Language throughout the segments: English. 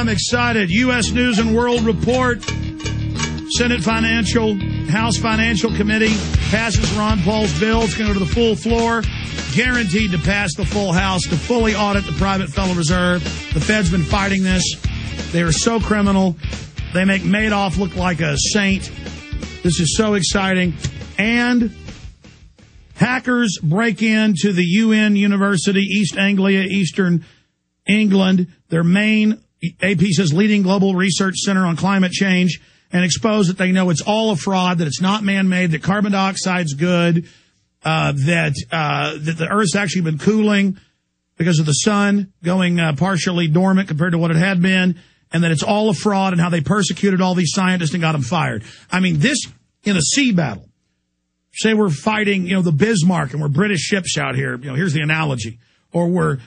I'm excited. U.S. News and World Report. Senate House Financial Committee passes Ron Paul's bill. It's going to go to the full floor. Guaranteed to pass the full House to fully audit the private Federal Reserve. The Fed's been fighting this. They are so criminal. They make Madoff look like a saint. This is so exciting. And hackers break into the UN University, East Anglia, Eastern England, their main, AP says, leading global research center on climate change, and expose that they know it's all a fraud, that it's not man-made, that carbon dioxide's good, that the Earth's actually been cooling because of the sun going partially dormant compared to what it had been, and that it's all a fraud, and how they persecuted all these scientists and got them fired. I mean, this in a sea battle. Say we're fighting, the Bismarck, and we're British ships out here. Here's the analogy. Or we're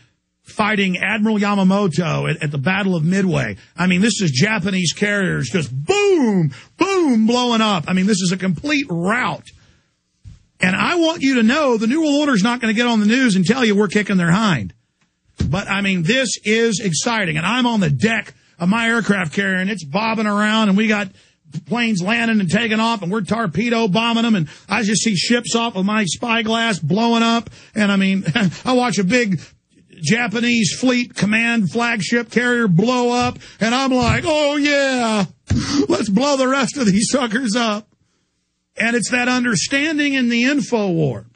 fighting Admiral Yamamoto at the Battle of Midway. I mean, this is Japanese carriers just boom, boom, blowing up. I mean, this is a complete rout. And I want you to know the New World Order is not going to get on the news and tell you we're kicking their hind. But, I mean, this is exciting. And I'm on the deck of my aircraft carrier, and it's bobbing around, and we got planes landing and taking off, and we're torpedo bombing them, and I just see ships off with my spyglass blowing up. And, I mean, I watch a big Japanese fleet command flagship carrier blow up, and I'm like, oh, yeah, let's blow the rest of these suckers up. And it's that understanding in the info war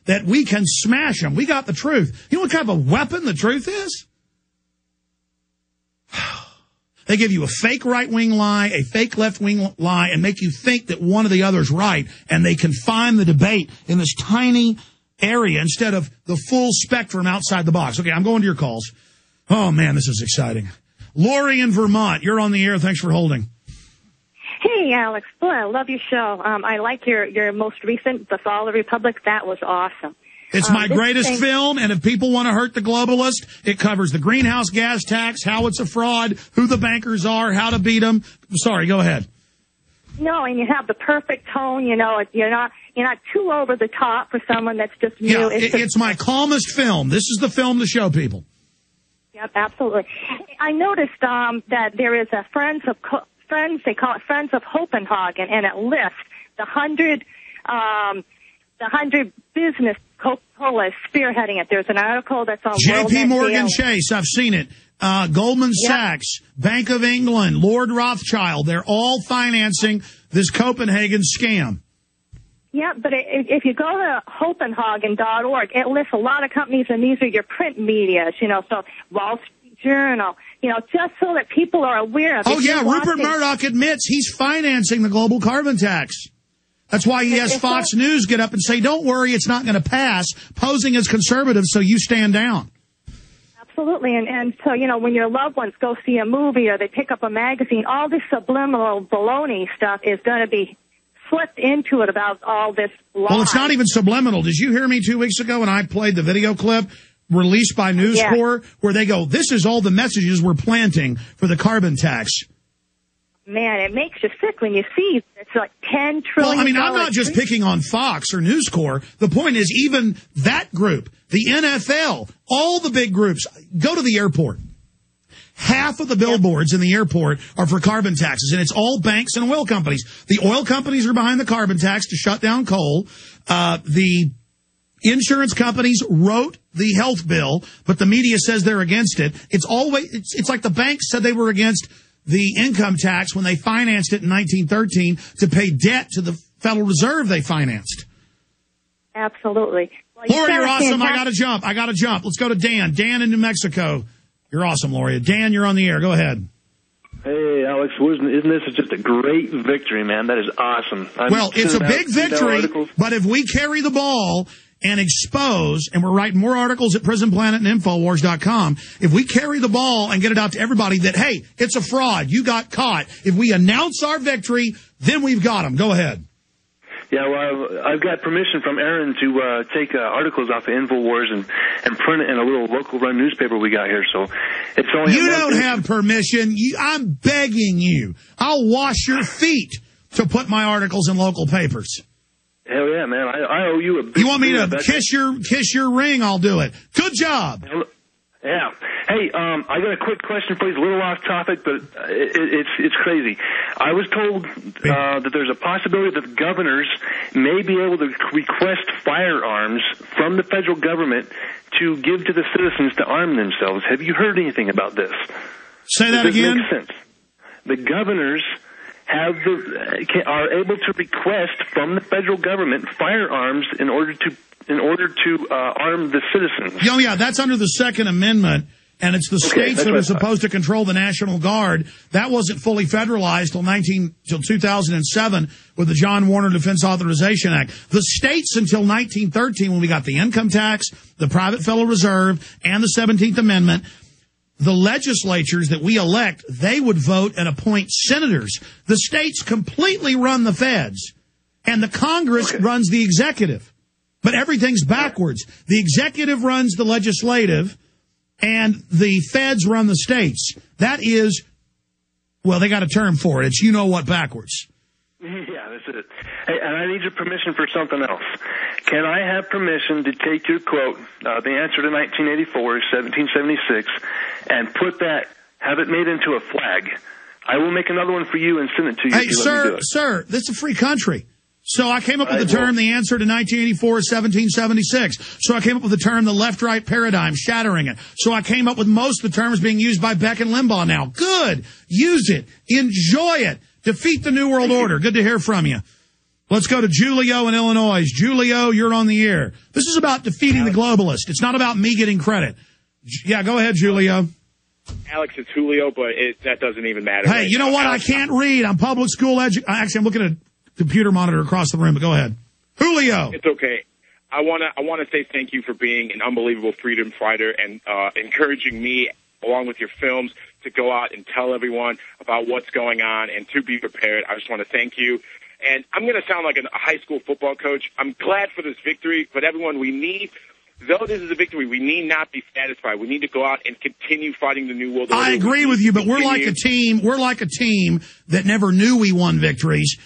that we can smash them. We got the truth. You know what kind of a weapon the truth is? They give you a fake right-wing lie, a fake left-wing lie, and make you think that one or the other is right, and they confine the debate in this tiny area instead of the full spectrum outside the box. Okay, I'm going to your calls. Oh, man, this is exciting. Lori in Vermont, you're on the air. Thanks for holding. Hey, Alex. Boy, I love your show. I like your most recent, The Fall of the Republic. That was awesome. It's my greatest film, and if people want to hurt the globalist, it covers the greenhouse gas tax, how it's a fraud, who the bankers are, how to beat them. Sorry, go ahead. No, and you have the perfect tone. You're not too over the top for someone that's just new. Yeah, it's my calmest film. This is the film to show people. Yep, absolutely. I noticed that there is a Friends, they call it Friends of Copenhagen, and it lists the 100 business Coca-Cola is spearheading it. There's an article that's on J.P. Morgan Chase. I've seen it. Goldman Sachs, Bank of England, Lord Rothschild. They're all financing this Copenhagen scam. Yeah, but if you go to Copenhagen.org, it lists a lot of companies, and these are your print media, so Wall Street Journal, just so that people are aware of it. Oh, yeah, Rupert Murdoch admits he's financing the global carbon tax. That's why he has Fox News get up and say, don't worry, it's not going to pass, posing as conservative, so you stand down. Absolutely. And so, when your loved ones go see a movie or they pick up a magazine, all this subliminal baloney stuff is going to be slipped into it about all this lie. Well, it's not even subliminal. Did you hear me 2 weeks ago when I played the video clip released by News Corps where they go, this is all the messages we're planting for the carbon tax? Man, it makes you sick when you see it's like $10 trillion. Well, I mean, I'm not just picking on Fox or News Corps. The point is even that group, the NFL, all the big groups, go to the airport. Half of the billboards in the airport are for carbon taxes, and it's all banks and oil companies. The oil companies are behind the carbon tax to shut down coal. The insurance companies wrote the health bill, but the media says they're against it. It's like the banks said they were against the income tax when they financed it in 1913 to pay debt to the Federal Reserve they financed. Absolutely. Well, Lori, you're awesome. I got to jump. Let's go to Dan. Dan in New Mexico. You're awesome, Lori. Dan, you're on the air. Go ahead. Hey, Alex, isn't this just a great victory, man? That is awesome. It's a big victory, but if we carry the ball and expose, and we're writing more articles at Prison Planet and Infowars.com, if we carry the ball and get it out to everybody that, hey, it's a fraud, you got caught, if we announce our victory, then we've got them. Go ahead. Yeah, well, I've got permission from Aaron to take articles off of Infowars and print it in a little local-run newspaper we got here, so it's only... You don't have permission. I'm begging you. I'll wash your feet to put my articles in local papers. Hell yeah, man. I owe you a big... You want me to kiss your ring? I'll do it. Good job. Yeah. Hey, I got a quick question for you. It's a little off topic, but it's crazy. I was told that there's a possibility that governors may be able to request firearms from the federal government to give to the citizens to arm themselves. Have you heard anything about this? Say that again? Does this make sense? The governors are able to request from the federal government firearms in order to arm the citizens. Oh, yeah, that's under the Second Amendment, and it's the states that are supposed to control the National Guard. That wasn't fully federalized till 2007 with the John Warner Defense Authorization Act. The states until 1913, when we got the income tax, the Private Federal Reserve, and the 17th Amendment, the legislatures that we elect, they would vote and appoint senators. The states completely run the feds, and the Congress runs the executive. But everything's backwards. The executive runs the legislative, and the feds run the states. That is, well, they got a term for it. It's you-know-what backwards. Yeah, that's it. Hey, and I need your permission for something else. Can I have permission to take your quote, the answer to 1984, 1776, and have it made into a flag? I will make another one for you and send it to you. Hey, sir, this is a free country. So I came up with the term, the answer to 1984 is 1776. So I came up with the term, the left-right paradigm, shattering it. So I came up with most of the terms being used by Beck and Limbaugh now. Good. Use it. Enjoy it. Defeat the New World Order. Good to hear from you. Let's go to Julio in Illinois. Julio, you're on the air. This is about defeating the globalist. It's not about me getting credit. Yeah, go ahead, Julio. Alex, it's Julio, but that doesn't even matter. Hey, you know what? I can't read. I'm public school Actually, I'm looking at a computer monitor across the room, but go ahead. Julio. It's okay. I want to say thank you for being an unbelievable freedom fighter and encouraging me, along with your films, to go out and tell everyone about what's going on and to be prepared. I just want to thank you. And I'm going to sound like a high school football coach. I'm glad for this victory, but everyone, though this is a victory, we need not be satisfied. We need to go out and continue fighting the New World Order. I agree with you, but we're like a team. We're like a team that never knew we won victories.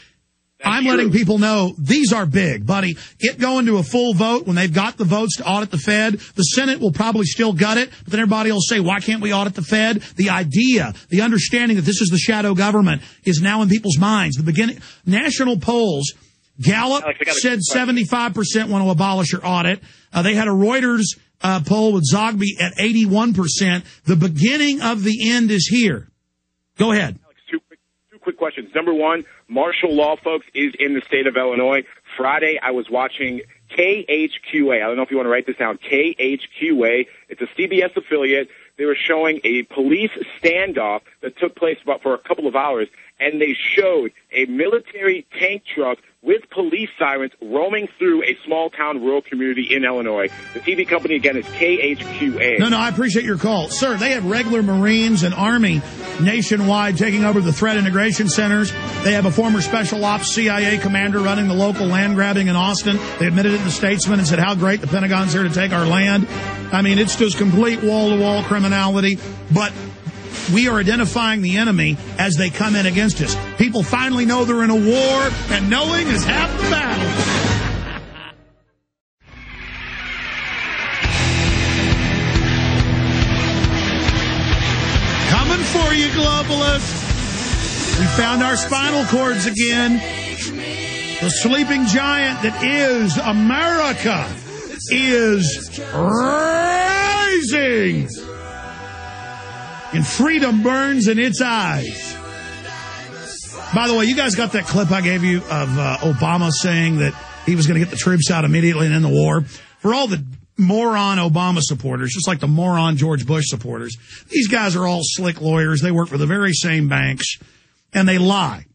I'm letting people know these are big, buddy. It going to a full vote when they've got the votes to audit the Fed. The Senate will probably still gut it, but then everybody will say, why can't we audit the Fed? The idea, the understanding that this is the shadow government is now in people's minds. The beginning, national polls, Gallup said 75% want to abolish or audit. They had a Reuters poll with Zogby at 81%. The beginning of the end is here. Go ahead. Two quick questions. Number one, martial law, folks, is in the state of Illinois. Friday, I was watching KHQA. I don't know if you want to write this down. KHQA. It's a CBS affiliate. They were showing a police standoff that took place for a couple of hours, and they showed a military tank truck with police sirens roaming through a small-town rural community in Illinois. The TV company, again, is KHQA. No, I appreciate your call. Sir, they have regular Marines and Army nationwide taking over the threat integration centers. They have a former special ops CIA commander running the local land grabbing in Austin. They admitted it in the Statesman and said how great the Pentagon's here to take our land. I mean, it's just complete wall-to-wall criminality. But we are identifying the enemy as they come in against us. People finally know they're in a war, and knowing is half the battle. Coming for you, globalists. We found our spinal cords again. The sleeping giant that is America is rising. And freedom burns in its eyes. By the way, you guys got that clip I gave you of Obama saying that he was going to get the troops out immediately and end the war? For all the moron Obama supporters, just like the moron George Bush supporters, these guys are all slick lawyers. They work for the very same banks, and they lie.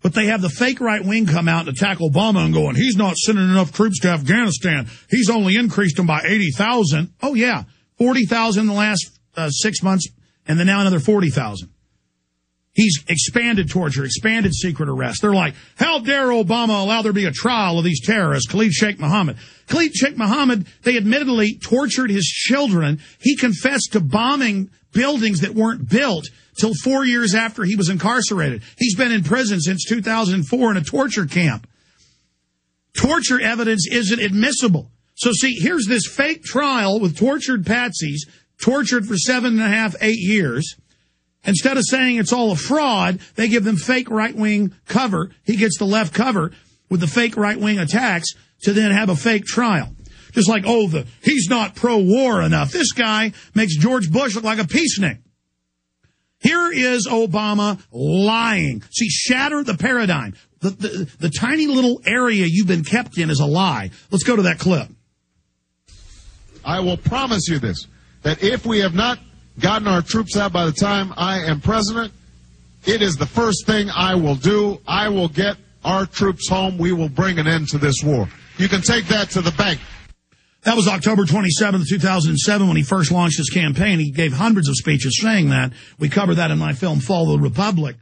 But they have the fake right wing come out and attack Obama and going, he's not sending enough troops to Afghanistan. He's only increased them by 80,000. Oh, yeah, 40,000 in the last 6 months, and then now another 40,000. He's expanded torture, expanded secret arrest. They're like, how dare Obama allow there to be a trial of these terrorists, Khalid Sheikh Mohammed. Khalid Sheikh Mohammed, they admittedly tortured his children. He confessed to bombing buildings that weren't built till 4 years after he was incarcerated. He's been in prison since 2004 in a torture camp. Torture evidence isn't admissible. So see, here's this fake trial with tortured patsies, tortured for 7.5, 8 years. Instead of saying it's all a fraud, they give them fake right-wing cover. He gets the left cover with the fake right-wing attacks to then have a fake trial. Just like, he's not pro-war enough. This guy makes George Bush look like a peacenik. Here is Obama lying. See, shatter the paradigm. The tiny little area you've been kept in is a lie. Let's go to that clip. I will promise you this, that if we have not gotten our troops out by the time I am president, it is the first thing I will do. I will get our troops home. We will bring an end to this war. You can take that to the bank. That was October 27th, 2007, when he first launched his campaign. He gave hundreds of speeches saying that. We covered that in my film, Fall of the Republic.